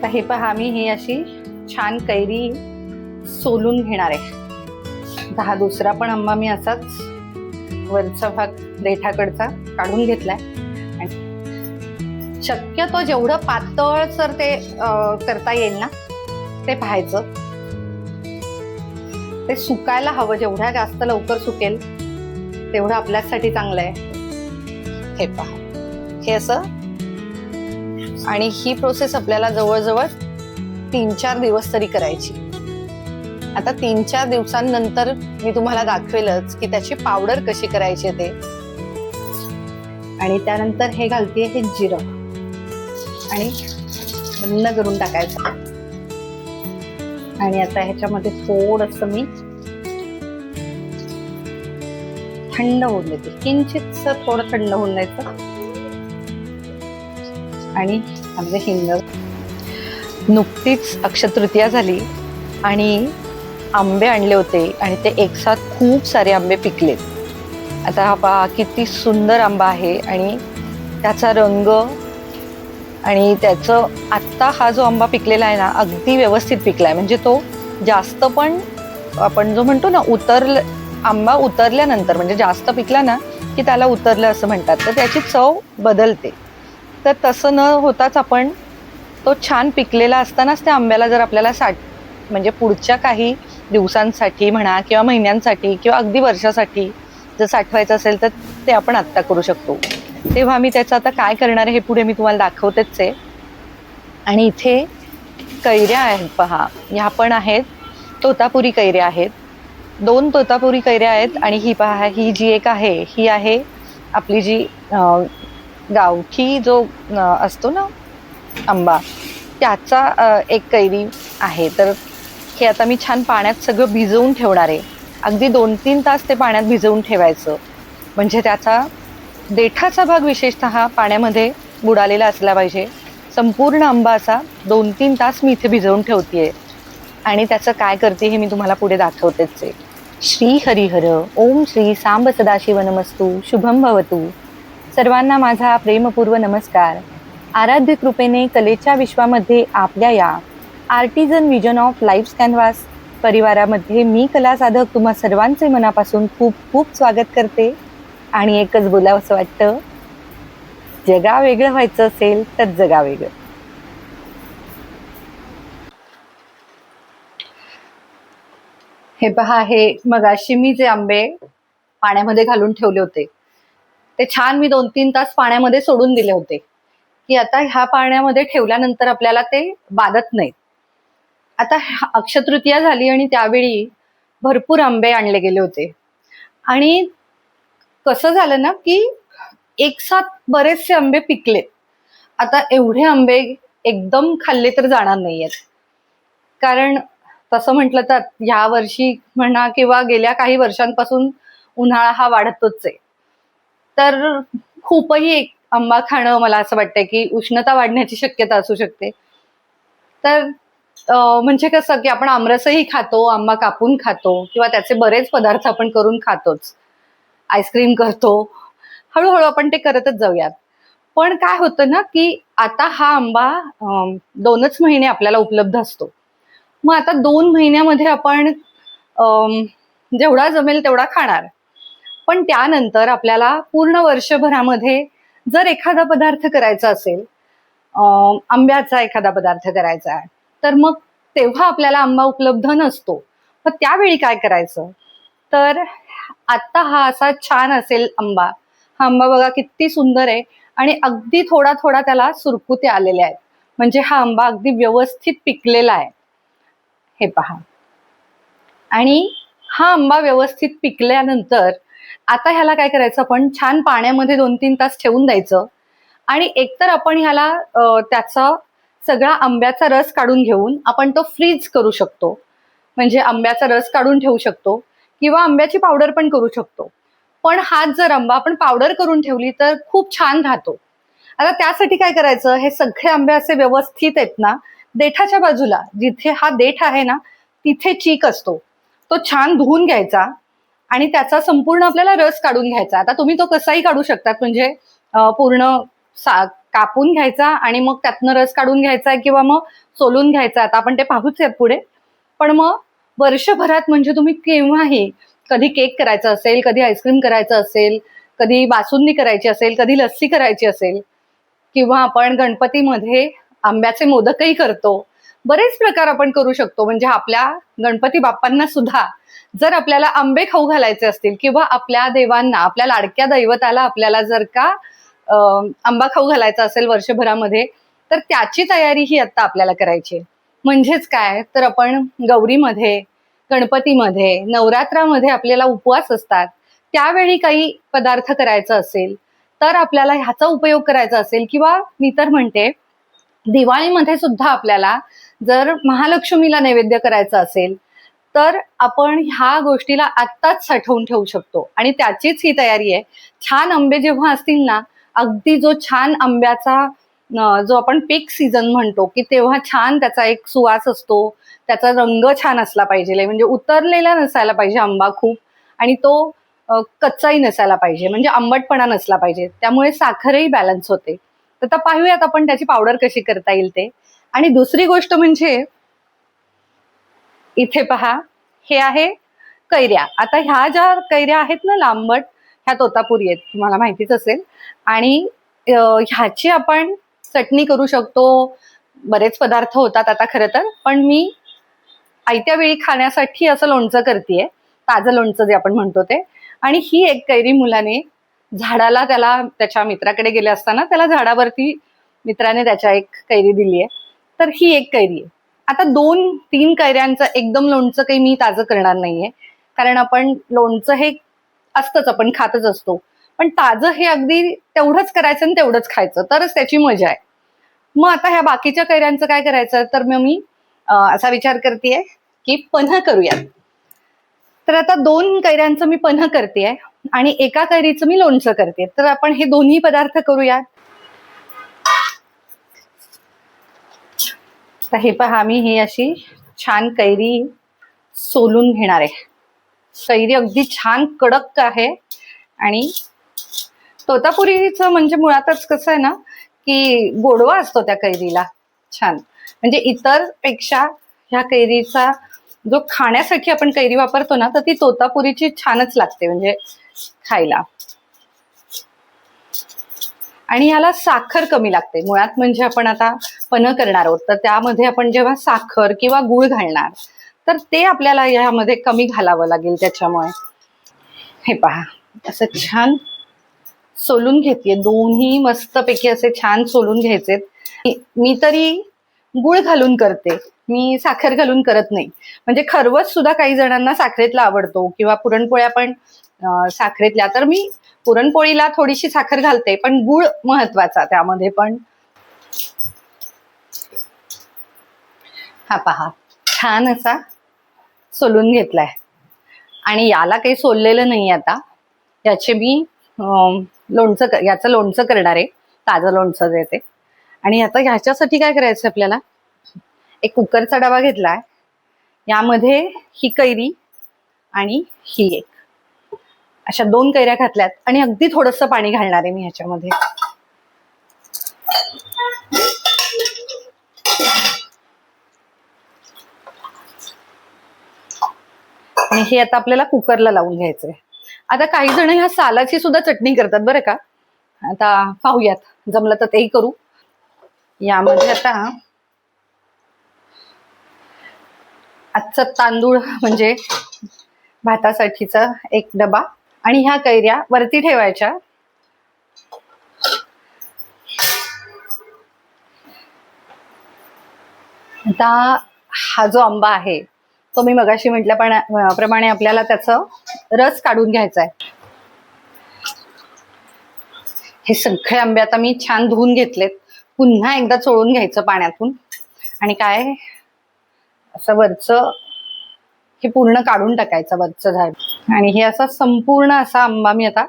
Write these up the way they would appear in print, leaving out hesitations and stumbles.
तर हे पहा, मी ही अशी छान कैरी सोलून घेणार आहे. हा दुसरा पण आंबा मी असाच वरचा भाग देठाकडचा काढून घेतलाय. आणि शक्यतो जेवढं पातळ सर ते करता येईल ना ते पाहायचं. ते सुकायला हवं, जेवढ्या जास्त लवकर सुकेल तेवढं आपल्यासाठी चांगलं आहे. हे पहा, हे असं. आणि ही प्रोसेस आपल्याला जवळजवळ 3-4 दिवस तरी करायची. आता 3-4 दिवसांनंतर मी तुम्हाला दाखवेलच की त्याची पावडर कशी करायची ते. आणि त्यानंतर हे घालते, हे जिरं आणि बंद करून टाकायचं. आणि आता ह्याच्यामध्ये थोडंसं मी थंड होऊन देते, किंचितस थोडं थंड होऊन द्यायचं. आणि आपले हिंग. नुकतीच अक्षयतृतीया झाली आणि आंबे आणले होते आणि ते एकसाथ खूप सारे आंबे पिकलेत. आता हा पहा किती सुंदर आंबा आहे आणि त्याचा रंग आणि त्याचं आत्ता हा जो आंबा पिकलेला आहे ना अगदी व्यवस्थित पिकलाय. म्हणजे तो जास्त पण आपण जो म्हणतो ना आंबा उतरल्यानंतर म्हणजे जास्त पिकला ना की त्याला उतरलं असं म्हणतात, तर त्याची चव बदलते. तर तसं न होताच आपण तो छान पिकलेला असतानाच त्या आंब्याला जर आपल्याला म्हणजे पुढच्या काही दिवसांसाठी म्हणा किंवा महिन्यांसाठी किंवा अगदी वर्षासाठी जर साठवायचं असेल तर ते आपण आत्ता करू शकतो. तेव्हा मी त्याचं आता काय करणार आहे हे पुढे मी तुम्हाला दाखवतेच आहे. आणि इथे कैऱ्या आहेत पहा, ह्या पण आहेत तोतापुरी कैऱ्या आहेत. 2 तोतापुरी कैऱ्या आहेत. आणि ही पहा, ही जी एक आहे ही आहे आपली जी गावठी जो असतो ना आंबा त्याचा एक कैरी आहे. तर हे आता मी छान पाण्यात सगळं भिजवून ठेवणार आहे. अगदी 2-3 तास ते पाण्यात भिजवून ठेवायचं, म्हणजे त्याचा देठाचा भाग विशेषतः पाण्यामध्ये बुडालेला असला पाहिजे. संपूर्ण आंबा असा 2-3 तास मी इथे भिजवून ठेवतेय. आणि त्याचं काय करते हे मी तुम्हाला पुढे दाखवतेच आहे. श्री हरिहर ओम श्री सांब सदाशिव नमस्तु शुभम भवतु. सर्वांना माझा प्रेमपूर्व नमस्कार. आराध्य कृपेने कलेच्या विश्वामध्ये आपल्या या artisan vision of life canvas परिवारामध्ये मी कला साधक तुम्हा सर्वांचे मनापासून खूप खूप स्वागत करते. आणि एकच बोलावं असं वाटतं, जगा वेगळं व्हायचं असेल तर जगा वेगळं. हे पहा, हे मगाशी मी जे आंबे पाण्यामध्ये घालून ठेवले होते ते छान मी 2-3 तास पाण्यामध्ये सोडून दिले होते की आता ह्या पाण्यामध्ये ठेवल्यानंतर आपल्याला ते बाधत नाहीत. आता अक्षयतृतीया झाली आणि त्यावेळी भरपूर आंबे आणले गेले होते. आणि कसं झालं ना की एकसाथ बरेचसे आंबे पिकले. आता एवढे आंबे एकदम खाल्ले तर जाणार नाहीयेत, कारण तसं म्हटलं तर ह्या वर्षी म्हणा किंवा गेल्या काही वर्षांपासून उन्हाळा हा वाढतोच आहे. तर खूपही एक आंबा खाणं मला असं वाटतंय की उष्णता वाढण्याची शक्यता असू शकते. तर म्हणजे कसं की आपण आमरसही खातो, आंबा कापून खातो किंवा त्याचे बरेच पदार्थ आपण करून खातोच, आईस्क्रीम करतो. हळूहळू आपण ते करतच जाऊयात. पण काय होतं ना की आता हा आंबा 2च महिने आपल्याला उपलब्ध असतो. मग आता 2 महिन्यामध्ये आपण जेवढा जमेल तेवढा खाणार. पण त्यानंतर आपल्याला पूर्ण वर्षभरामध्ये जर एखादा पदार्थ करायचा असेल, आंब्याचा एखादा पदार्थ करायचा आहे, तर मग तेव्हा आपल्याला आंबा उपलब्ध नसतो. मग त्यावेळी काय करायचं, तर आता हा असा छान असेल आंबा. हा आंबा बघा किती सुंदर आहे आणि अगदी थोडा थोडा त्याला सुरकुत्या आलेल्या आहेत, म्हणजे हा आंबा अगदी व्यवस्थित पिकलेला आहे. हे पहा. आणि हा आंबा व्यवस्थित पिकल्यानंतर आता ह्याला काय करायचं, आपण छान पाण्यामध्ये 2-3 तास ठेवून द्यायचं. आणि एकतर आपण ह्याला त्याचा सगळा आंब्याचा रस काढून घेऊन आपण तो फ्रीज करू शकतो, म्हणजे आंब्याचा रस काढून ठेवू शकतो किंवा आंब्याची पावडर पण करू शकतो. पण हाच जर आंबा आपण पावडर करून ठेवली तर खूप छान राहतो. आता त्यासाठी काय करायचं, हे सगळे आंबे असे व्यवस्थित आहेत ना, देठाच्या बाजूला जिथे हा देठ आहे ना तिथे चीक असतो, तो छान धुवून घ्यायचा आणि त्याचा संपूर्ण आपल्याला रस काढून घ्यायचा. आता तुम्ही तो कसाही काढू शकतात, म्हणजे पूर्ण कापून घ्यायचा आणि मग त्यातनं रस काढून घ्यायचा किंवा मग सोलून घ्यायचा, आता आपण ते पाहूच यात पुढे. पण मग वर्षभरात म्हणजे तुम्ही केव्हाही, कधी केक करायचा असेल, कधी आईस्क्रीम करायचं असेल, कधी बासुंदी करायची असेल, कधी लस्सी करायची असेल, किंवा आपण गणपतीमध्ये आंब्याचे मोदकही करतो. बरेच प्रकार आपण करू शकतो. म्हणजे आपल्या गणपती बाप्पांना सुद्धा जर आपल्याला आंबे खाऊ घालायचे असतील किंवा आपल्या देवांना, आपल्या लाडक्या दैवताला आपल्याला जर का आंबा खाऊ घालायचा असेल वर्षभरामध्ये, तर त्याची तयारी ही आता आपल्याला करायची आहे. म्हणजेच काय, तर आपण गौरीमध्ये, गणपतीमध्ये, नवरात्रामध्ये आपल्याला उपवास असतात, त्यावेळी काही पदार्थ करायचा असेल तर आपल्याला ह्याचा उपयोग करायचा असेल, किंवा मी तर म्हणते दिवाळीमध्ये सुद्धा आपल्याला जर महालक्ष्मीला नैवेद्य करायचा असेल तर आपण ह्या गोष्टीला आत्ताच साठवून ठेवू शकतो. आणि त्याचीच ही तयारी आहे. छान आंबे जेव्हा असतील ना, अगदी जो छान आंब्याचा जो आपण पीक सीझन म्हणतो, की तेव्हा छान त्याचा एक सुवास असतो, त्याचा रंग छान असला पाहिजे, म्हणजे उतरलेला नसायला पाहिजे आंबा खूप, आणि तो कच्चाही नसायला पाहिजे, म्हणजे आंबटपणा नसला पाहिजे. त्यामुळे साखरही बॅलन्स होते. तर आता पाहूयात आपण त्याची पावडर कशी करता येईल ते. आणि दुसरी गोष्ट म्हणजे इथे पहा, हे आहे कैऱ्या. आता ह्या ज्या कैऱ्या आहेत ना लांबट, ह्या तोतापुरी आहेत, तुम्हाला माहितीच असेल. आणि ह्याची आपण चटणी करू शकतो, बरेच पदार्थ होतात आता खरं तर, पण मी आयत्या वेळी खाण्यासाठी असं लोणचं करतेय, ताजं लोणचं जे आपण म्हणतो ते. आणि ही एक कैरी मुलाने झाडाला, त्याला त्याच्या मित्राकडे गेले असताना त्याला झाडावरती मित्राने त्याच्या एक कैरी दिली आहे, तर ही एक कैरी आहे. आता 2-3 कैऱ्यांचं एकदम लोणचं काही मी ताजं करणार नाहीये, कारण आपण लोणचं हे असतंच, आपण खातच असतो. पण ताजं हे अगदी तेवढंच करायचं आणि तेवढंच खायचं, तरच त्याची मजा आहे. मग आता ह्या बाकीच्या कैऱ्यांचं काय करायचं, तर मग मी असा विचार करतेय की पन्ह करूयात. तर आता 2 कैऱ्यांचं मी पन्ह करतेय आणि एका कैरीचं मी लोणचं करते. तर आपण हे दोन्ही पदार्थ करूयात. तर हे पहा, मी ही अशी छान कैरी सोलून घेणार आहे. कैरी अगदी छान कडक आहे. आणि तोतापुरीचं म्हणजे मुळातच कसं आहे ना, की गोडवा असतो त्या कैरीला छान. म्हणजे इतर पेक्षा ह्या कैरीचा जो खाण्यासाठी आपण कैरी वापरतो ना, तर ती तोतापुरीची छानच लागते म्हणजे खायला. आणि याला साखर कमी लागते मुळात. म्हणजे आपण आता पन्ह करणार आहोत, तर त्यामध्ये आपण जेव्हा साखर किंवा गूळ घालणार, तर ते आपल्याला यामध्ये कमी घालावं लागेल. त्याच्यामुळे हे पहा, असं छान सोलून घेते. दोन्ही मस्तपैकी असे छान सोलून घ्यायचेत. मी तरी गुळ घालून करते, मी साखर घालून करत नाही. म्हणजे खरवस सुद्धा काही जणांना साखरेतला आवडतो, किंवा पुरणपोळ्या पण साखरेतल्या. तर मी पुरणपोळीला थोडीशी साखर घालते, पण गुळ महत्वाचा त्यामध्ये पण. हा पहा, छान असा सोलून घेतलाय. आणि याला काही सोललेलं नाही. आता याचे मी याचं लोणचं करणार आहे, ताजं लोणचं जे ते. आणि आता ह्याच्यासाठी काय करायचं, आपल्याला एक कुकरचा डबा घेतलाय, यामध्ये ही कैरी आणि ही एक, अशा 2 कैऱ्या घातल्यात. आणि अगदी थोडंसं पाणी घालणार आहे मी ह्याच्यामध्ये. आणि हे आता आपल्याला कुकरला लावून घ्यायचंय. आता काही जण ह्या सालाची सुद्धा चटणी करतात बरं का. आता पाहूयात, जमलं तर तेही करू. यामध्ये आता आजचा तांदूळ म्हणजे भातासाठीचा एक डबा, आणि ह्या कैऱ्या वरती ठेवायच्या. आता हा जो आंबा आहे, तो मी मगाशी म्हटल्याप्रमाणे आपल्याला त्याचं रस काढून घ्यायचा आहे. हे सगळे आंबे आता मी छान धुवून घेतलेत. पुन्हा एकदा चोळून घ्यायचं पाण्यातून. आणि काय, असं वरचं हे पूर्ण काढून टाकायचं वरचं झाड. आणि हे असा संपूर्ण असा आंबा मी आता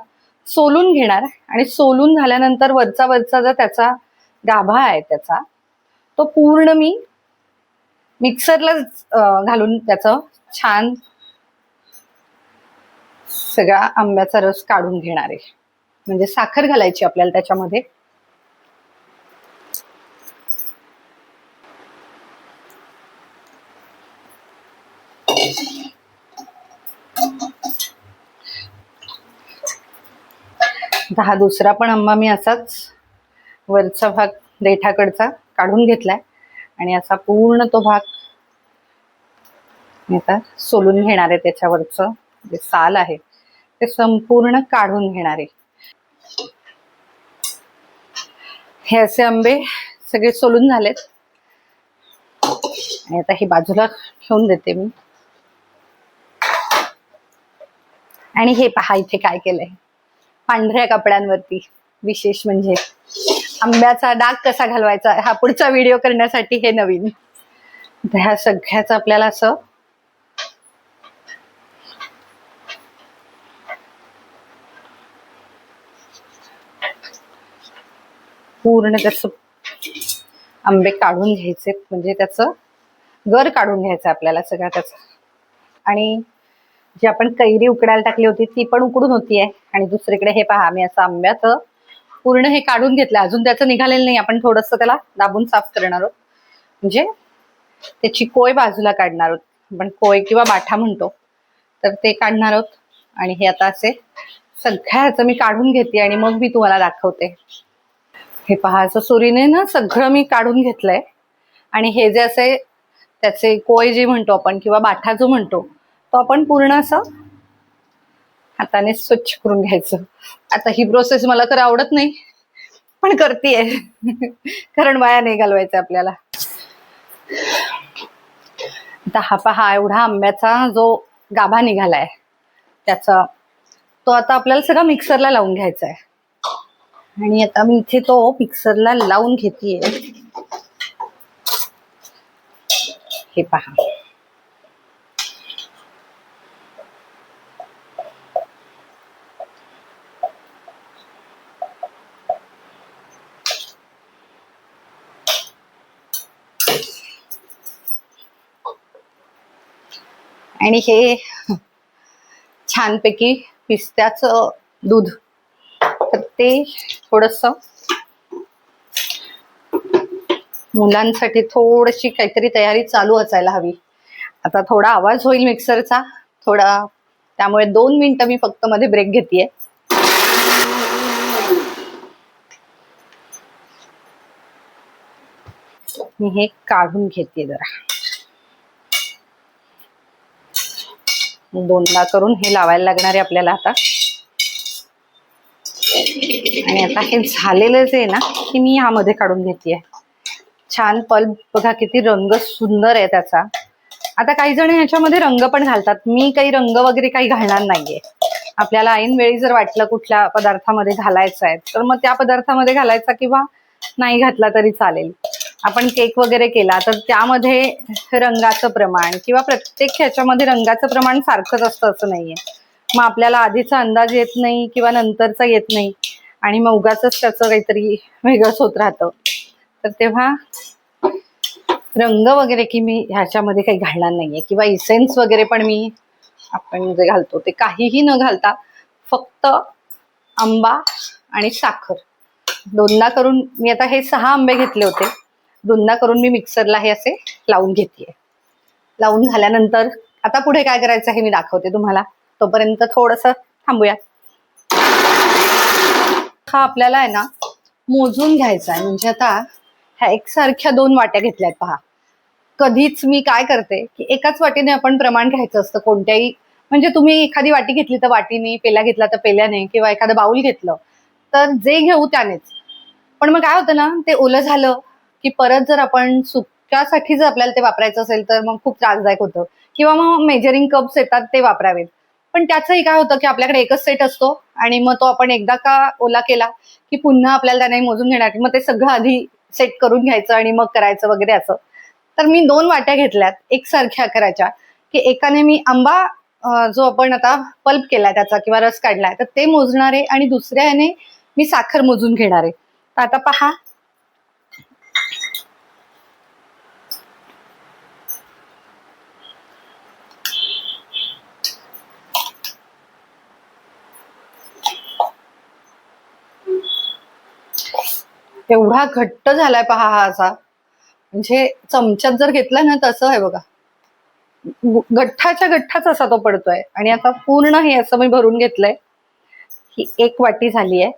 सोलून घेणार. आणि सोलून झाल्यानंतर वरचा जो त्याचा गाभा आहे त्याचा, तो पूर्ण मी मिक्सरला घालून त्याचं छान सगळा आंब्याचा रस काढून घेणार आहे. म्हणजे साखर घालायची आपल्याला त्याच्यामध्ये. आता हा दुसरा पण आंबा मी असाच वरचा भाग देठाकडचा काढून घेतलाय आणि असा पूर्ण तो भाग मी आता सोलून घेणार आहे. त्याच्यावरचं जे साल आहे ते संपूर्ण काढून घेणार आहे. हे असे आंबे सगळे सोलून झालेत आणि आता ही बाजूला ठेवून देते मी. आणि हे पहा इथे काय केलंय पांढऱ्या कपड्यांवरती. विशेष म्हणजे आंब्याचा डाग कसा घालवायचा हा पुढचा व्हिडिओ करण्यासाठी हे नवीन. ह्या सगळ्याच आपल्याला असं पूर्ण त्याच आंबे काढून घ्यायचे, म्हणजे त्याचं गर काढून घ्यायचं आपल्याला सगळं त्याचं. आणि जी आपण कैरी उकडायला टाकली होती ती पण उकडून होतीये. आणि दुसरीकडे हे पहा मी असं आंब्याचं पूर्ण हे काढून घेतलं. अजून त्याचं निघालेलं नाही. आपण थोडंसं त्याला दाबून साफ करणार आहोत, म्हणजे त्याची कोय बाजूला काढणार आहोत. आपण कोय किंवा बाठा म्हणतो तर ते काढणार आहोत. आणि हे आता असे सगळ्याचं मी काढून घेते आणि मग मी तुम्हाला दाखवते. हे पहा असं सुरीने ना सगळं मी काढून घेतलंय. आणि हे जे असे त्याचे कोय जे म्हणतो आपण किंवा बाठा जो म्हणतो तो आपण पूर्ण असं हाताने स्वच्छ करून घ्यायचं. आता ही प्रोसेस मला तर आवडत नाही पण करतेय कारण वाया नाही घालवायचं आपल्याला. आता हा पहा एवढा आंब्याचा जो गाभा निघालाय त्याचा तो आता आपल्याला सगळा मिक्सरला लावून घ्यायचा आहे. आणि आता मी इथे तो मिक्सरला लावून घेतेय. हे पहा आणि हे छानपैकी पिस्त्याचं दूध तर ते थोडस मुलांसाठी थोडीशी काहीतरी तयारी चालू असायला हवी. आता थोडा आवाज होईल मिक्सरचा थोडा, त्यामुळे 2 मिनिटं मी फक्त मध्ये ब्रेक घेतेय. मी हे काढून घेते जरा. दोनदा करून हे लावायला लागणार आहे आपल्याला आता. आणि आता हे झालेलं जे आहे ना की मी यामध्ये काढून घेतेय. छान पल्प बघा किती रंग सुंदर आहे त्याचा. आता काही जण ह्याच्यामध्ये रंग पण घालतात. मी काही रंग वगैरे काही घालणार नाहीये. आपल्याला ऐन वेळी जर वाटलं कुठल्या पदार्थामध्ये घालायचं आहे तर मग त्या पदार्थामध्ये घालायचा किंवा नाही घातला तरी चालेल. आपण केक वगैरे केला तर त्यामध्ये रंगाचं प्रमाण किंवा प्रत्येक ह्याच्यामध्ये रंगाचं प्रमाण सारखंच असतं असं नाहीये. मग आपल्याला आधीचा अंदाज येत नाही किंवा नंतरचा येत नाही आणि मग उगाचच त्याचं काहीतरी वेगळंच होत राहतं. तर तेव्हा रंग वगैरे की मी ह्याच्यामध्ये काही घालणार नाहीये किंवा इसेन्स वगैरे पण मी आपण जे घालतो ते काहीही न घालता फक्त आंबा आणि साखर दोनदा करून मी आता हे 6 आंबे घेतले होते. दोनदा करून मी मिक्सरला हे असे लावून घेतेय. लावून झाल्यानंतर आता पुढे काय करायचं हे मी दाखवते तुम्हाला. तोपर्यंत थोडस थांबूया. हा आपल्याला आहे ना मोजून घ्यायचा आहे. म्हणजे आता ह्या एकसारख्या 2 वाट्या घेतल्यात पहा. कधीच मी काय करते की एकाच वाटीने आपण प्रमाण घ्यायचं असतं कोणत्याही. म्हणजे तुम्ही एखादी वाटी घेतली तर वाटीने, पेला घेतला तर पेल्याने किंवा एखादं बाउल घेतलं तर जे घेऊ त्यानेच. पण मग काय होतं ना ते ओलं झालं की परत जर आपण सुक्यासाठी जर आपल्याला ते वापरायचं असेल तर मग खूप त्रासदायक होतं. किंवा मग मेजरिंग कप्स येतात ते वापरावेत. पण त्याचंही काय होतं की आपल्याकडे एकच सेट असतो आणि मग तो आपण एकदा का ओला केला की पुन्हा आपल्याला त्याने मोजून घेणार. मग ते सगळं आधी सेट करून घ्यायचं आणि मग करायचं वगैरे असं. तर मी 2 वाट्या घेतल्यात एकसारख्या आकाराच्या की एकाने मी आंबा जो आपण आता पल्प केलाय त्याचा किंवा रस काढलाय तर ते मोजणार आहे आणि दुसऱ्या याने मी साखर मोजून घेणार आहे. तर आता पहा एवढा घट्ट झालाय पहा हा असा. म्हणजे चमच्यात जर घेतला ना तसं आहे बघा. गठ्ठाच्या गठ्ठाच असा तो पडतोय. आणि आता पूर्ण हे असं मी भरून घेतलंय. ही 1 वाटी झाली आहे.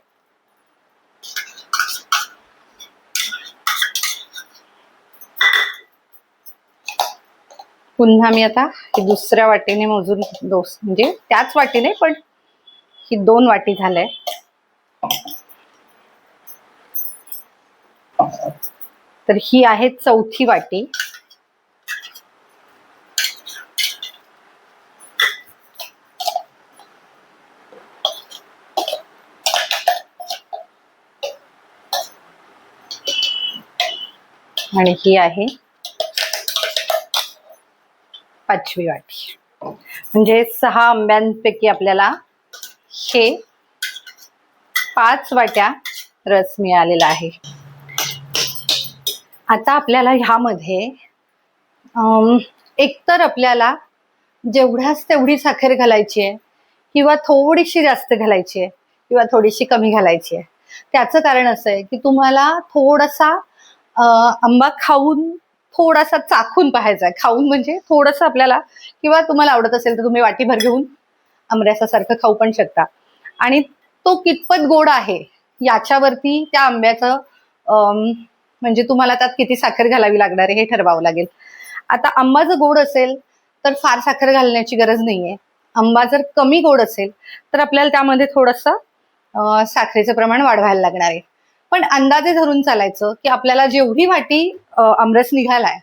पुन्हा मी आता ही दुसऱ्या वाटीने मोजून म्हणजे त्याच वाटीने, पण ही 2 वाटी झालंय. तर ही आहे 4थी वाटी. आणि ही आहे 5वी वाटी. म्हणजे 6 आंब्यांपैकी आपल्याला हे 5 वाट्या रस मिळालेला आहे. आता आपल्याला ह्यामध्ये एकतर आपल्याला जेवढ्याच तेवढी साखर घालायची आहे, किंवा थोडीशी जास्त घालायची आहे, किंवा थोडीशी कमी घालायची आहे. त्याचं कारण असं आहे की तुम्हाला थोडासा आंबा खाऊन, थोडासा चाखून पाहायचा आहे. खाऊन म्हणजे थोडंसं आपल्याला, किंवा तुम्हाला आवडत असेल तर तुम्ही वाटीभर घेऊन आमरसासारखं खाऊ पण शकता. आणि तो कितपत गोड आहे याच्यावरती त्या आंब्याचं म्हणजे तुम्हाला त्यात किती साखर घालावी लागणार आहे हे ठरवावं लागेल. आता आंबा जर गोड असेल तर फार साखर घालण्याची गरज नाहीये. आंबा जर कमी गोड असेल तर आपल्याला त्यामध्ये थोडंसं साखरेचं प्रमाण वाढवायला लागणार आहे. पण अंदाजे धरून चालायचं की आपल्याला जेवढी वाटी आमरस निघालाय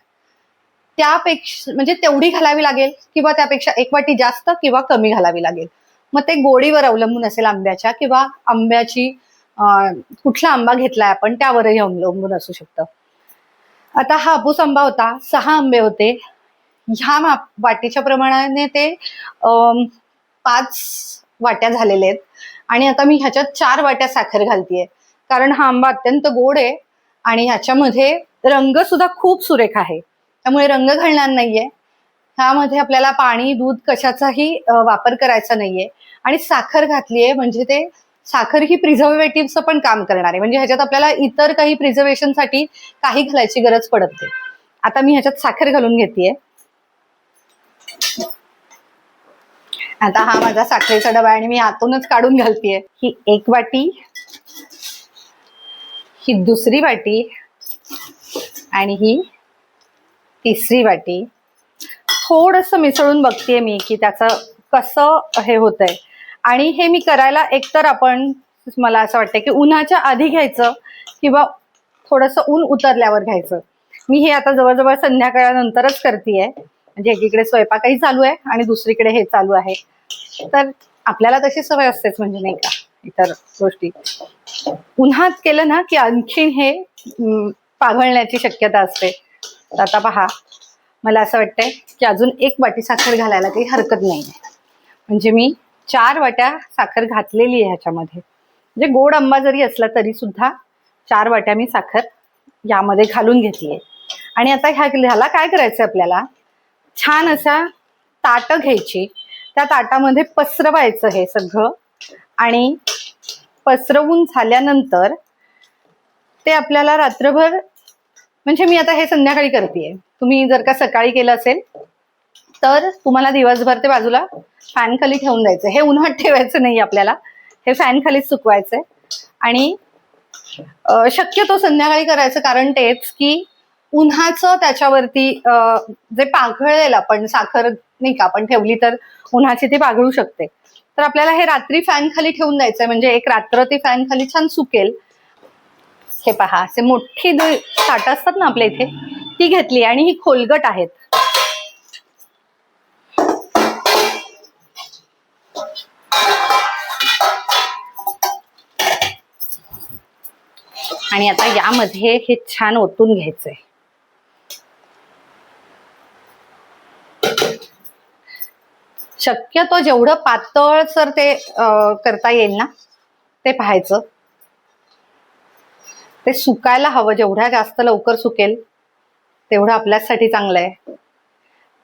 त्यापेक्षा म्हणजे तेवढी घालावी लागेल, किंवा त्यापेक्षा 1 वाटी जास्त किंवा कमी घालावी लागेल. मग ते गोडीवर अवलंबून असेल आंब्याच्या, किंवा आंब्याची कुठला आंबा घेतलाय आपण त्यावरही अवलंबून असू शकतं. आता हा हापूस आंबा होता, 6 आंबे होते. ह्या वाटीच्या प्रमाणाने ते 5 वाट्या झालेले आहेत. आणि आता मी ह्याच्यात 4 वाट्या साखर घालतीये, कारण हा आंबा अत्यंत गोड आहे आणि ह्याच्यामध्ये रंग सुद्धा खूप सुरेख आहे. त्यामुळे रंग घालणार नाहीये. ह्यामध्ये आपल्याला पाणी, दूध कशाचाही वापर करायचा नाहीये. आणि साखर घातलीये म्हणजे ते साखर ही प्रिझर्वेटिव्हचं पण काम करणार आहे. म्हणजे ह्याच्यात आपल्याला इतर काही प्रिझर्वेशनसाठी काही घालायची गरज पडत नाही. आता मी ह्याच्यात साखर घालून घेतेय. आता हा माझा साखरेचा डबा आणि मी आतूनच काढून घालतेय. ही 1 वाटी, ही 2री वाटी आणि ही 3री वाटी. थोडस मिसळून बघतेय मी की त्याचं कसं हे होतंय. आणि हे मी करायला एकतर आपण, मला असं वाटतं की उन्हाच्या आधी घ्यायचं, किंवा थोडंसं ऊन उतरल्यावर घ्यायचं. मी हे आता जवळजवळ संध्याकाळनंतरच करतेय. म्हणजे एकीकडे स्वयंपाकही चालू आहे आणि दुसरीकडे हे चालू आहे. तर आपल्याला तशी सवय असतेच, म्हणजे नाही का, इतर गोष्टी उन्हात केलं ना की आणखीन हे पाघळण्याची शक्यता असते. तर आता पहा, मला असं वाटतंय की अजून 1 वाटी साखर घालायला काही हरकत नाही. म्हणजे मी 4 वाट्या साखर घातलेली आहे ह्याच्यामध्ये. म्हणजे गोड आंबा जरी असला तरी सुद्धा 4 वाट्या मी साखर यामध्ये घालून घेतलीये. आणि आता ह्याला काय करायचं आपल्याला, छान असा ताट घ्यायची, त्या ताटामध्ये पसरवायचं हे सगळं. आणि पसरवून झाल्यानंतर ते आपल्याला रात्रभर, म्हणजे मी आता हे संध्याकाळी करतेय, तुम्ही जर का सकाळी केलं असेल तर तुम्हाला दिवसभर ते बाजूला फॅन खाली ठेवून द्यायचं. हे उन्हात ठेवायचं नाही आपल्याला, हे फॅन खालीच सुकवायचंय. आणि शक्यतो संध्याकाळी करायचं, कारण तेच की उन्हाचं त्याच्यावरती जे पाघळेल आपण साखर नाही का आपण ठेवली तर उन्हाची ती पाघळू शकते. तर आपल्याला हे रात्री फॅन खाली ठेवून द्यायचंय, म्हणजे 1 रात्र ते फॅन खाली छान सुकेल. हे पहा, असे मोठी ताटं असतात ना आपल्या इथे, ती घेतली आणि ही खोलगट आहेत. आणि आता यामध्ये हे छान ओतून घ्यायचंय. शक्यतो जेवढं पातळ सर ते करता येईल ना ते पाहायचं. ते सुकायला हवं, जेवढ्या जास्त लवकर सुकेल तेवढं आपल्यासाठी चांगलं आहे.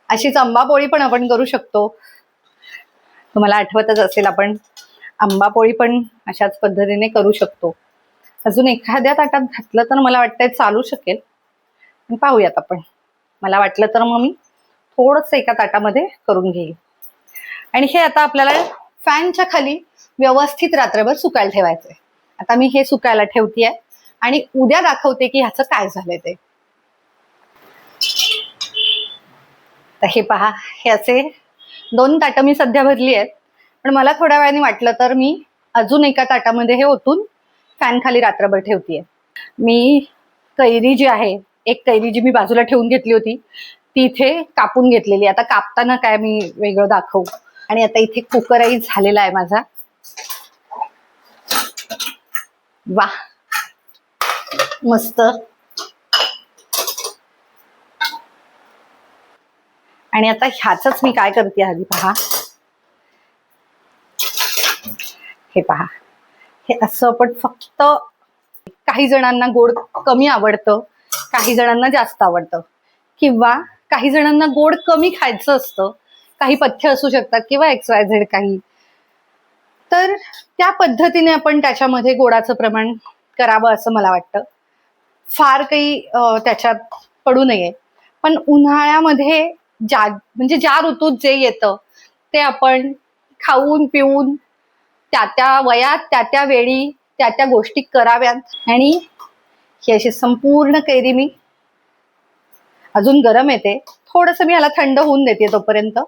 अशीच आंबापोळी पण आपण करू शकतो. तुम्हाला आठवतच असेल, आपण आंबापोळी पण अशाच पद्धतीने करू शकतो. अजून एखाद्या ताटात घातलं तर मला वाटतंय चालू शकेल. पाहूयात आपण. मला वाटलं तर मग मी थोडंसं एका ताटामध्ये करून घेईल. आणि हे आता आपल्याला फॅनच्या खाली व्यवस्थित रात्रभर सुकायला ठेवायचंय. आता मी हे सुकायला ठेवतेय आणि उद्या दाखवते की ह्याचं काय झालंय ते. तर हे पहा, हे असे 2 ताटं मी सध्या भरली आहेत. पण मला थोड्या वेळाने वाटलं तर मी अजून एका ताटामध्ये हे ओतून फॅन खाली रात्रभर ठेवतेय. मी कैरी जी आहे, एक कैरी जी मी बाजूला ठेवून घेतली होती ती इथे कापून घेतलेली. आता कापताना काय मी वेगळं दाखवू. आणि आता इथे कुकरही झालेला आहे माझा. वा, मस्त. आणि आता ह्याच मी काय करते आधी पहा. हे पहा, हे असं आपण फक्त, काही जणांना गोड कमी आवडतं, काही जणांना जास्त आवडतं, किंवा काही जणांना गोड कमी खायचं असतं, काही पथ्य असू शकतात किंवा XYZ काही. तर त्या पद्धतीने आपण त्याच्यामध्ये गोडाचं प्रमाण करावं असं मला वाटतं. फार काही त्याच्यात पडू नये. पण उन्हाळ्यामध्ये म्हणजे ज्या ऋतूत जे येतं ते आपण खाऊन पिऊन त्या वयात त्या वेळी त्या गोष्टी कराव्यात. आणि ही अशी संपूर्ण कैरी मी, अजून गरम येते, थोडस मी ह्याला थंड होऊन देते तोपर्यंत.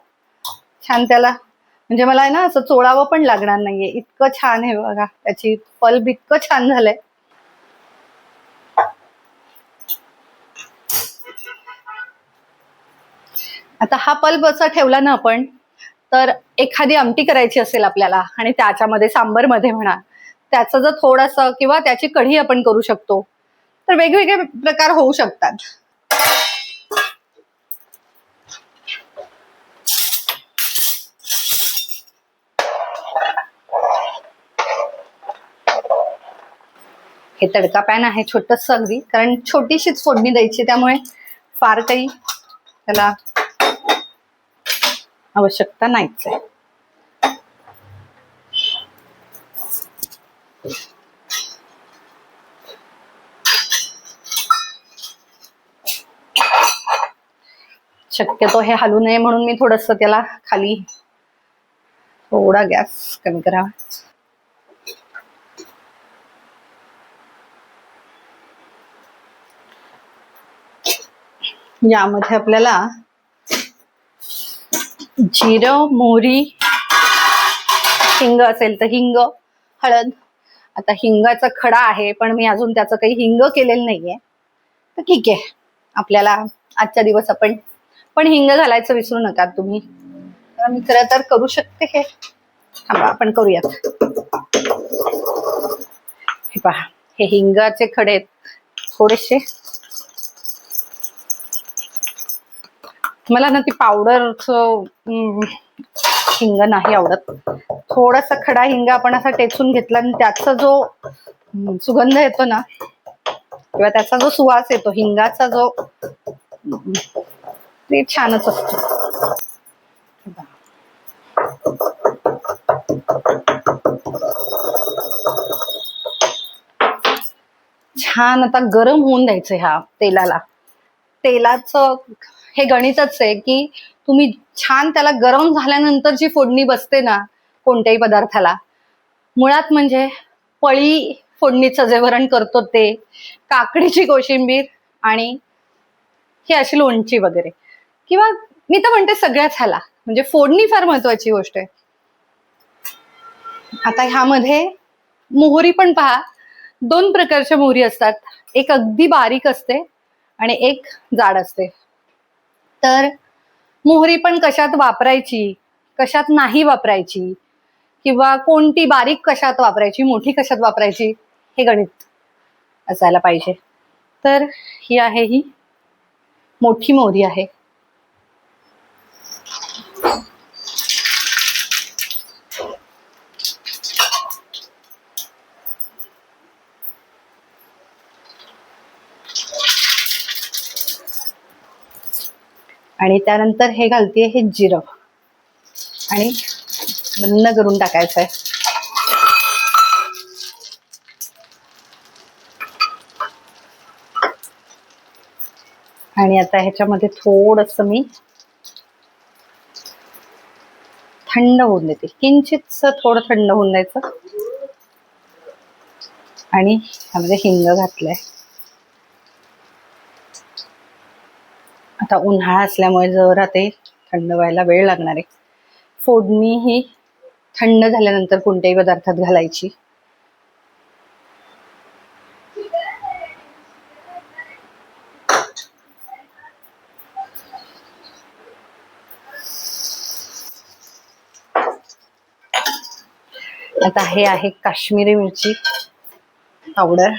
छान त्याला, म्हणजे मला आहे ना असं चोळावं पण लागणार नाहीये, इतकं छान आहे बघा. त्याची पल्प इतकं छान झालंय. आता हा पल्प असा ठेवला ना आपण, तर एखादी आमटी करायची असेल आपल्याला आणि त्याच्यामध्ये सांबर मध्ये म्हणा, त्याचं जर थोडंसं, किंवा त्याची कढी आपण करू शकतो, तर वेगवेगळे प्रकार होऊ शकतात. हे तडका पॅन आहे छोटस अगदी, कारण छोटीशीच फोडणी द्यायची, त्यामुळे फार काही त्याला आवश्यकता नाहीच आहे. शक्यतो हे हलू नये म्हणून मी थोडस त्याला खाली, थोडा गॅस कमी करावा. यामध्ये आपल्याला जिरं, मोहरी, हिंग असेल तर हिंग, हळद. आता हिंगाचा खडा आहे, पण मी अजून त्याचं काही हिंग केलेलं नाहीये, तर ठीक आहे. आपल्याला आजच्या दिवस आपण, पण हिंग घालायचं विसरू नका तुम्ही. मी खरं तर करू शकते हे, आपण करूयात. हे पहा, हे हिंगाचे खडे थोडेसे. मला ना ती पावडरचं हिंग नाही आवडत. थोडासा खडा हिंग आपण असा टेचून घेतला आणि त्याचा जो सुगंध येतो ना, किंवा त्याचा जो सुवास येतो हिंगाचा, जो ते छानच असतो. छान आता गरम होऊन द्यायचं ह्या तेलाला. तेलाचं हे गणितच आहे की तुम्ही छान त्याला गरम झाल्यानंतर जी फोडणी बसते ना कोणत्याही पदार्थाला, मुळात म्हणजे पळी फोडणीचं जे वरण करतो ते, काकडीची कोशिंबीर आणि ही अशी लोणची वगैरे, किंवा मी तर म्हणते सगळ्याच ह्याला, म्हणजे फोडणी फार महत्वाची गोष्ट आहे. आता ह्यामध्ये मोहरी पण पहा, 2 प्रकारच्या मोहरी असतात. एक अगदी बारीक असते आणि एक जाड असते. तर मोहरी पण कशात वापरायची, कशात नाही वापरायची, किंवा कोणती बारीक कशात वापरायची, मोठी कशात वापरायची, हे गणित असायला पाहिजे. तर ही आहे, ही मोठी मोहरी आहे. आणि त्यानंतर हे घालते, हे जिरं, आणि बंद करून टाकायचं आहे. आणि आता ह्याच्यामध्ये थोडस मी थंड होऊन देते, किंचितच थोडं थंड होऊन द्यायचं. आणि ह्यामध्ये हिंग घातलाय. आता उन्हाळा असल्यामुळे जरा ते थंड व्हायला वेळ लागणार आहे. फोडणी ही थंड झाल्यानंतर कोणत्याही पदार्थात घालायची. आता हे आहे काश्मीरी मिरची पावडर,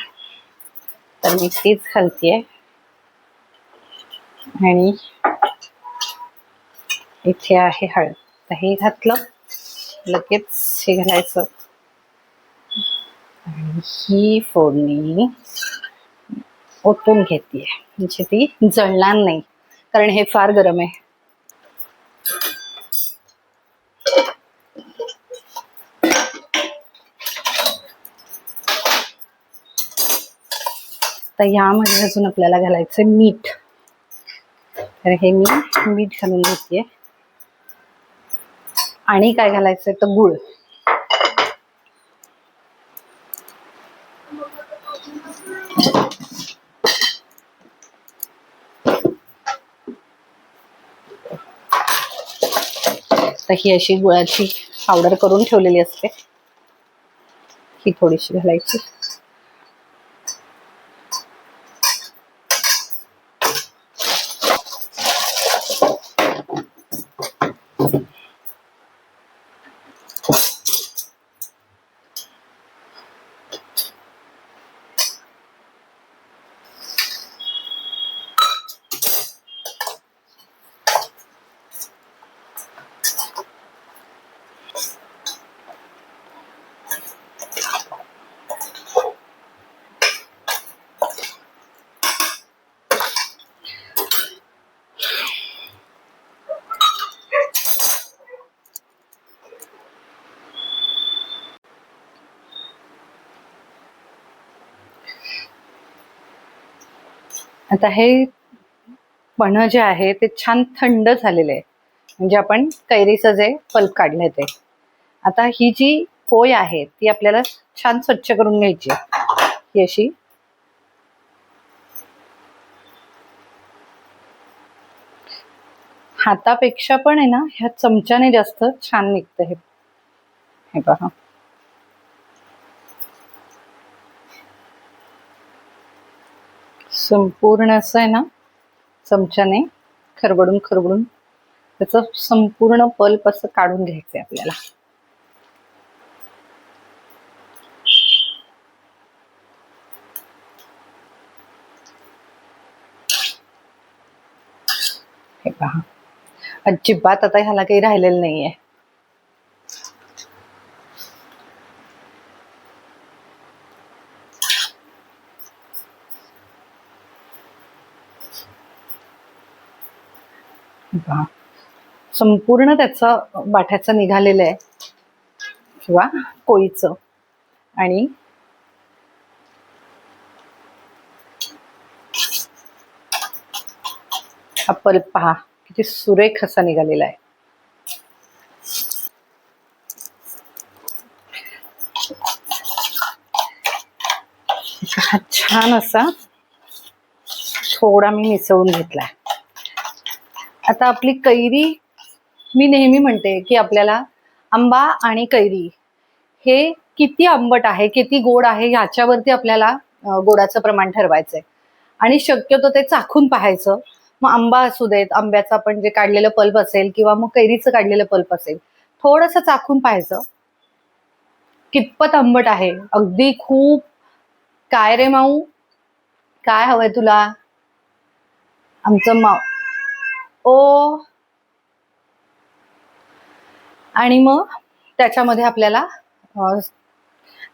तर मी तीच घालतीये. आणि इथे आहे हळद, तर हे घातलं लगेच हे घालायचं. आणि ही फोडणी ओतून घेतीये म्हणजे ती जळणार नाही, कारण हे फार गरम आहे. तर यामध्ये अजून आपल्याला घालायचं मीठ, तर हे मी मीठ घालून घेतीये. आणि काय घालायचंय तर गुळ. तर ही अशी गुळाची पावडर करून ठेवलेली असते, ही थोडीशी घालायची. आता हे पन्ह जे आहे ते छान थंड झालेले आहे, म्हणजे आपण कैरीचं जे पल्प काढलंय ते. आता ही जी पोय आहे ती आपल्याला छान स्वच्छ करून घ्यायची. ही अशी हातापेक्षा पण आहे ना, ह्या चमच्याने जास्त छान निघतं हे. हे पहा, संपूर्ण असं आहे ना, चमच्याने खरबडून खरबडून त्याचं संपूर्ण पल्प असं काढून घ्यायचंय आपल्याला. हे पहा, अजिबात आता ह्याला काही राहिलेलं नाहीये. संपूर्ण त्याचं बाठ्याचं निघालेलं आहे किंवा कोळीचं. आणि हा पल्प पहा किती सुरेख असा निघालेला आहे. हा छान असा थोडा मी मिसळून घेतलाय. आता आपली कैरी, मी नेहमी म्हणते की आपल्याला आंबा आणि कैरी हे किती आंबट आहे किती गोड आहे ह्याच्यावरती आपल्याला गोडाचं प्रमाण ठरवायचंय. आणि शक्यतो ते चाखून पाहायचं. मग आंबा असू देत, आंब्याचं आपण जे काढलेलं पल्प असेल किंवा मग कैरीचं काढलेलं पल्प असेल, थोडंसं चाखून पाहायचं कितपत आंबट आहे. अगदी खूप काय रे माऊ, काय हवंय तुला? आमचं माऊ ओ. आणि मग त्याच्यामध्ये आपल्याला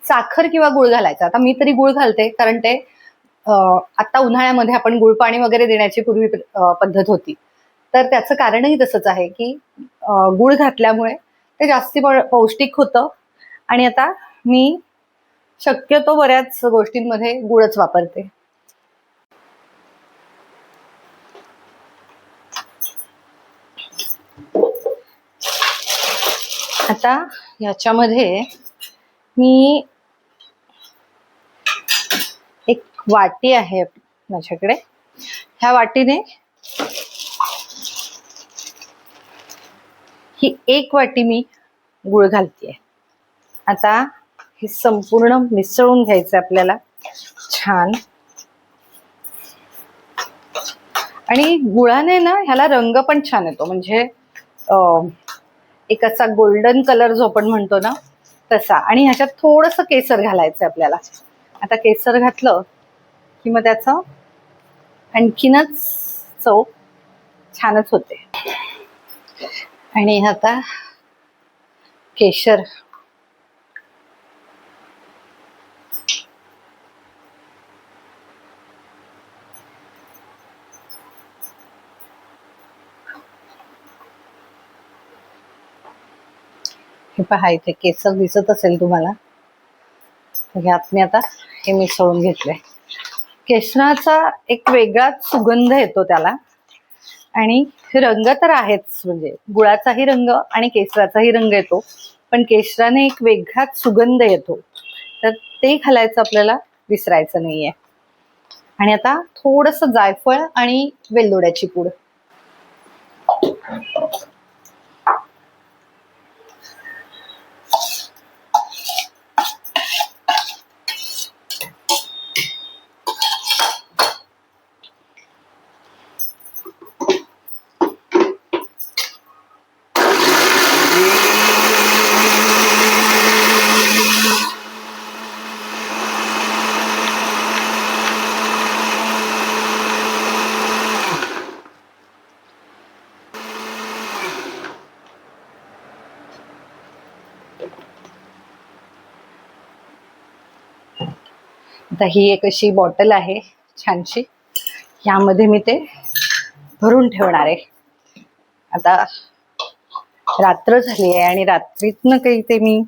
साखर किंवा गुळ घालायचा. आता मी तरी गुळ घालते, कारण ते आता उन्हाळ्यामध्ये आपण गुळपाणी वगैरे देण्याची पूर्वी पद्धत होती. तर त्याचं कारणही तसंच आहे की गुळ घातल्यामुळे ते जास्ती पौष्टिक होतं. आणि आता मी शक्यतो बऱ्याच गोष्टींमध्ये गुळच वापरते. आता याच्यामध्ये मी वाटी आहे माझ्याकडे. ह्या वाटीने ही 1 वाटी मी गुळ घालतेय. आता हे संपूर्ण मिसळून घ्यायचं आपल्याला छान. आणि गुळाने ना ह्याला रंग पण छान येतो, म्हणजे एक असा गोल्डन कलर जो आपण म्हणतो ना तसा. आणि ह्याच्यात थोडंसं केसर घालायचं आपल्याला. आता केसर घातलं की मग त्याचं आणखीनच चव छानच होते. आणि आता केशर हे पहा, इथे केसर दिसत असेल तुम्हाला. ह्यात मी आता हे मिसळून घेतलंय. केशराचा एक वेगळाच सुगंध येतो त्याला. आणि रंग तर आहेच, म्हणजे गुळाचाही रंग आणि केशराचाही रंग येतो, पण केशराने एक वेगळाच सुगंध येतो. तर ते घालायचं आपल्याला विसरायचं नाहीये. आणि आता थोडंसं जायफळ आणि वेलदोड्याची पूड. आता ही एक अशी बॉटल आहे छानशी, यामध्ये मी ते भरून ठेवणार आहे. आता रात्र झाली आहे आणि रात्रीतनं काही ते मी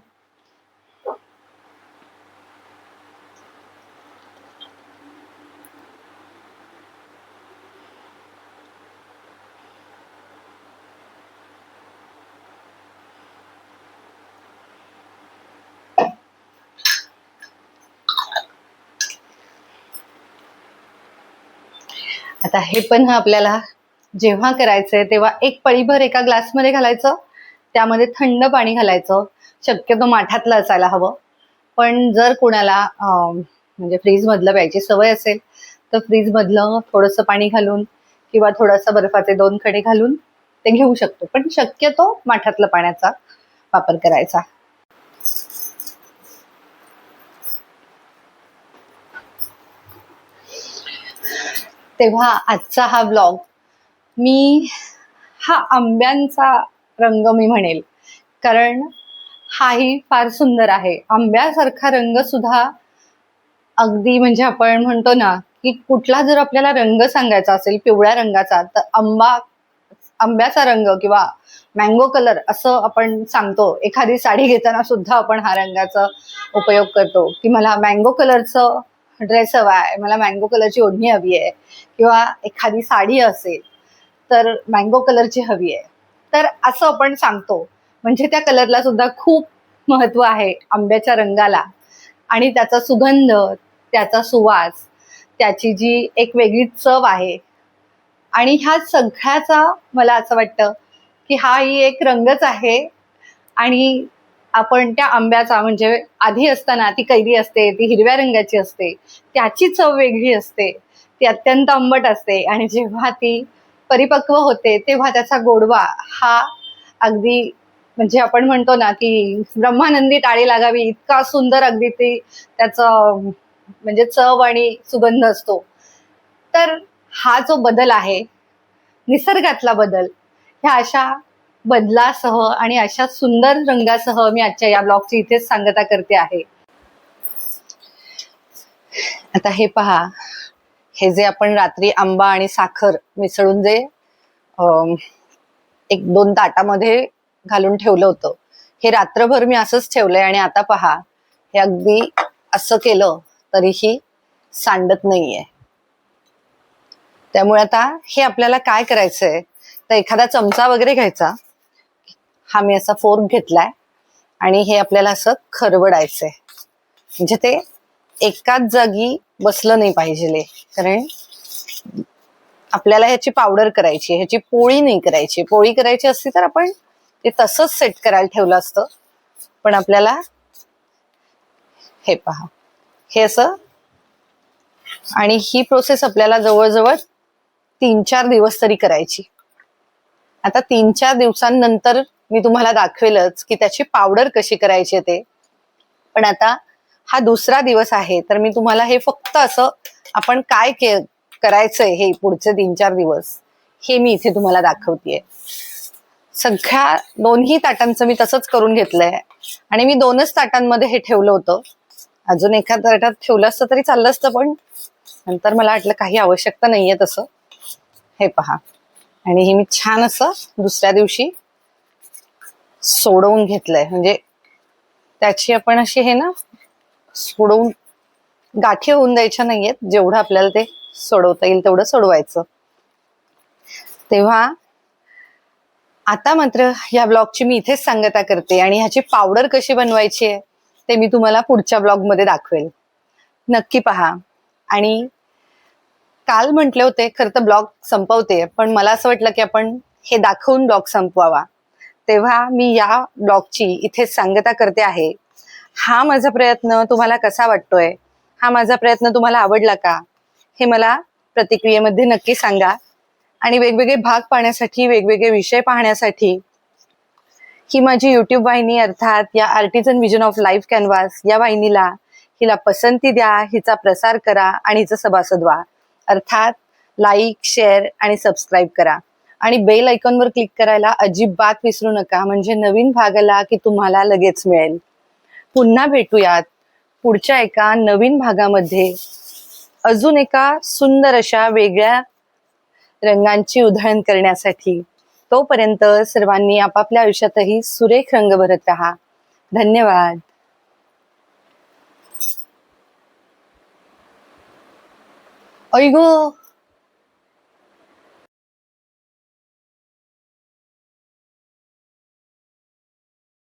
आता हे पण आपल्याला जेव्हा करायचंय तेव्हा एक पळीभर एका ग्लासमध्ये घालायचं. त्यामध्ये थंड पाणी घालायचं, शक्यतो माठातलं असायला हवं. पण जर कोणाला म्हणजे फ्रीज मधलं प्यायची सवय असेल तर फ्रीज मधलं थोडंसं पाणी घालून किंवा थोडासा बर्फाचे 2 खडे घालून ते घेऊ शकतो, पण शक्यतो माठातलं पाण्याचा वापर करायचा. तेव्हा आजचा हा ब्लॉग मी आंब्यांचा रंग मी म्हणेल, कारण हाही फार सुंदर आहे. आंब्यासारखा रंग सुद्धा अगदी, म्हणजे आपण म्हणतो ना की कुठला जर आपल्याला रंग सांगायचा असेल पिवळ्या रंगाचा, तर आंब्याचा रंग किंवा मँगो कलर असं आपण सांगतो. एखादी साडी घेताना सुद्धा आपण हा रंगाचा उपयोग करतो की मला मँगो कलरचं ड्रेस हवा आहे, मला मँगो कलरची ओढणी हवी आहे, किंवा एखादी साडी असेल तर मँगो कलरची हवी आहे. तर असं आपण सांगतो, म्हणजे त्या कलरला सुद्धा खूप महत्व आहे, आंब्याच्या रंगाला. आणि त्याचा सुगंध, त्याचा सुवास, त्याची जी एक वेगळी चव आहे. आणि ह्या सगळ्याचा मला असं वाटतं की हाही एक रंगच आहे. आणि आपण त्या आंब्याचा, म्हणजे आधी असताना ती कैरी असते, ती हिरव्या रंगाची असते, त्याची चव वेगळी असते, ती अत्यंत आंबट असते. आणि जेव्हा ती परिपक्व होते तेव्हा त्याचा गोडवा हा अगदी, म्हणजे आपण म्हणतो ना की ब्रह्मानंदी टाळी लागावी इतका सुंदर अगदी ती त्याचं म्हणजे चव आणि सुगंध असतो. तर हा जो बदल आहे, निसर्गातला बदल, ह्या अशा बदलासह आणि अशा सुंदर रंगासह मी आजच्या या ब्लॉगची इथेच सांगता करते आहे. आता हे पहा, हे जे आपण रात्री आंबा आणि साखर मिसळून जे 1-2 ताटामध्ये घालून ठेवलं होतं, हे रात्रभर मी असंच ठेवलंय. आणि आता पहा, हे अगदी असं केलं तरीही सांडत नाहीये. त्यामुळे आता हे आपल्याला काय करायचंय, तर एखादा चमचा वगैरे घ्यायचा. हा मी असा फोर्क घेतलाय आणि हे आपल्याला असं खरवडायचंय, म्हणजे ते एकाच जागी बसलं नाही पाहिजे, कारण आपल्याला ह्याची पावडर करायची, ह्याची पोळी नाही करायची. पोळी करायची असती तर आपण ते तसंच सेट करायला ठेवलं असतं, पण आपल्याला हे पहा, हे असं. आणि ही प्रोसेस आपल्याला जवळजवळ 3-4 दिवस तरी करायची. आता 3-4 दिवसांनंतर मी तुम्हाला दाखवेलच की त्याची पावडर कशी करायची ते. पण आता हा दुसरा दिवस आहे, तर मी तुम्हाला हे फक्त असं आपण काय करायचंय हे पुढचे 3-4 दिवस हे मी इथे तुम्हाला दाखवतेय. सगळ्या 2ही ताटांचं मी तसंच करून घेतलंय आणि मी 2च ताटांमध्ये हे ठेवलं होतं. अजून एका ताटात ठेवलं असतं तरी चाललं असतं, पण नंतर मला वाटलं काही आवश्यकता नाहीये तसं. हे पहा, आणि हे मी छान असं दुसऱ्या दिवशी सोडवून घेतलंय. म्हणजे त्याची आपण अशी हे ना सोडवून गाठी होऊन द्यायच्या नाहीयेत, जेवढं आपल्याला ते सोडवता येईल तेवढं सोडवायचं. तेव्हा आता मात्र या ब्लॉगची मी इथेच सांगता करते आणि ह्याची पावडर कशी बनवायची आहे ते मी तुम्हाला पुढच्या ब्लॉग मध्ये दाखवेल. नक्की पहा. आणि काल म्हटले होते खरं तर ब्लॉग संपवते, पण मला असं वाटलं की आपण हे दाखवून ब्लॉग संपवावा, तेव्हा मी या ब्लॉगची इथेच सांगता करते आहे. हा माझा प्रयत्न तुम्हाला कसा वाटतोय, हा माझा प्रयत्न तुम्हाला आवडला का, हे मला प्रतिक्रियेमध्ये नक्की सांगा. आणि वेगवेगळे भाग पाहण्यासाठी, वेगवेगळे विषय पाहण्यासाठी ही माझी युट्यूब वाहिनी अर्थात या artisan vision of life canvas या वाहिनीला हिला पसंती द्या, हिचा प्रसार करा आणि हिचं सभासद व्हा. अर्थात लाईक, शेअर आणि सबस्क्राईब करा आणि बेल आयकॉनवर क्लिक करायला अजिबात विसरू नका, म्हणजे नवीन भाग आला की तुम्हाला लगेच मिळेल. पुन्हा भेटूयात पुढच्या एका नवीन भागामध्ये अजून एका सुंदर अशा वेगळ्या रंगांची उधळण करण्यासाठी. तोपर्यंत सर्वांनी आपापल्या आयुष्यातही सुरेख रंग भरत राहा. धन्यवाद. ऐगो